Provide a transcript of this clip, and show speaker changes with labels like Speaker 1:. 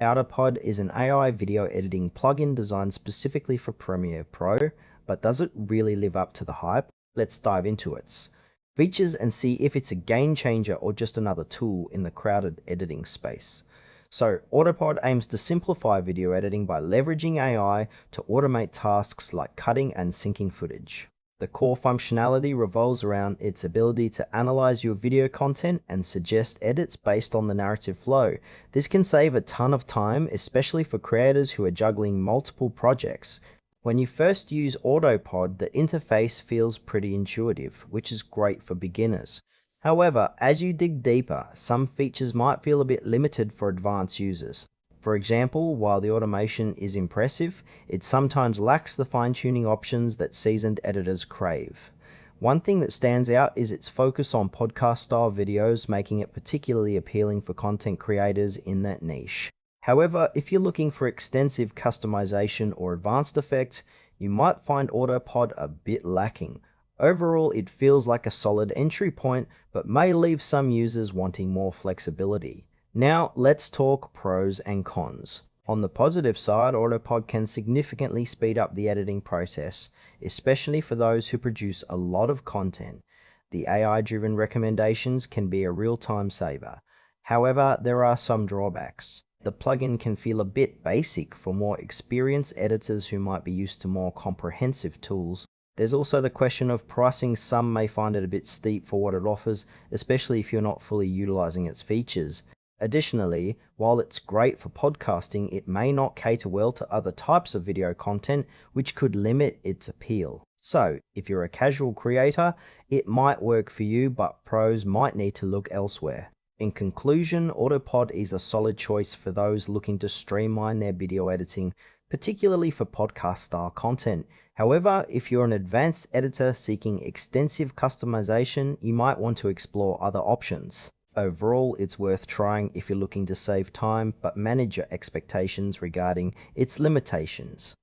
Speaker 1: AutoPod is an AI video editing plugin designed specifically for Premiere Pro, but does it really live up to the hype? Let's dive into its features and see if it's a game changer or just another tool in the crowded editing space. So, AutoPod aims to simplify video editing by leveraging AI to automate tasks like cutting and syncing footage. The core functionality revolves around its ability to analyze your video content and suggest edits based on the narrative flow. This can save a ton of time, especially for creators who are juggling multiple projects. When you first use AutoPod, the interface feels pretty intuitive, which is great for beginners. However, as you dig deeper, some features might feel a bit limited for advanced users. For example, while the automation is impressive, it sometimes lacks the fine-tuning options that seasoned editors crave. One thing that stands out is its focus on podcast-style videos, making it particularly appealing for content creators in that niche. However, if you're looking for extensive customization or advanced effects, you might find AutoPod a bit lacking. Overall, it feels like a solid entry point, but may leave some users wanting more flexibility. Now, let's talk pros and cons. On the positive side, AutoPod can significantly speed up the editing process, especially for those who produce a lot of content. The AI-driven recommendations can be a real time saver. However, there are some drawbacks. The plugin can feel a bit basic for more experienced editors who might be used to more comprehensive tools. There's also the question of pricing. Some may find it a bit steep for what it offers, especially if you're not fully utilizing its features. Additionally, while it's great for podcasting, it may not cater well to other types of video content, which could limit its appeal. So, if you're a casual creator, it might work for you, but pros might need to look elsewhere. In conclusion, AutoPod is a solid choice for those looking to streamline their video editing, particularly for podcast-style content. However, if you're an advanced editor seeking extensive customization, you might want to explore other options. Overall, it's worth trying if you're looking to save time, but manage your expectations regarding its limitations.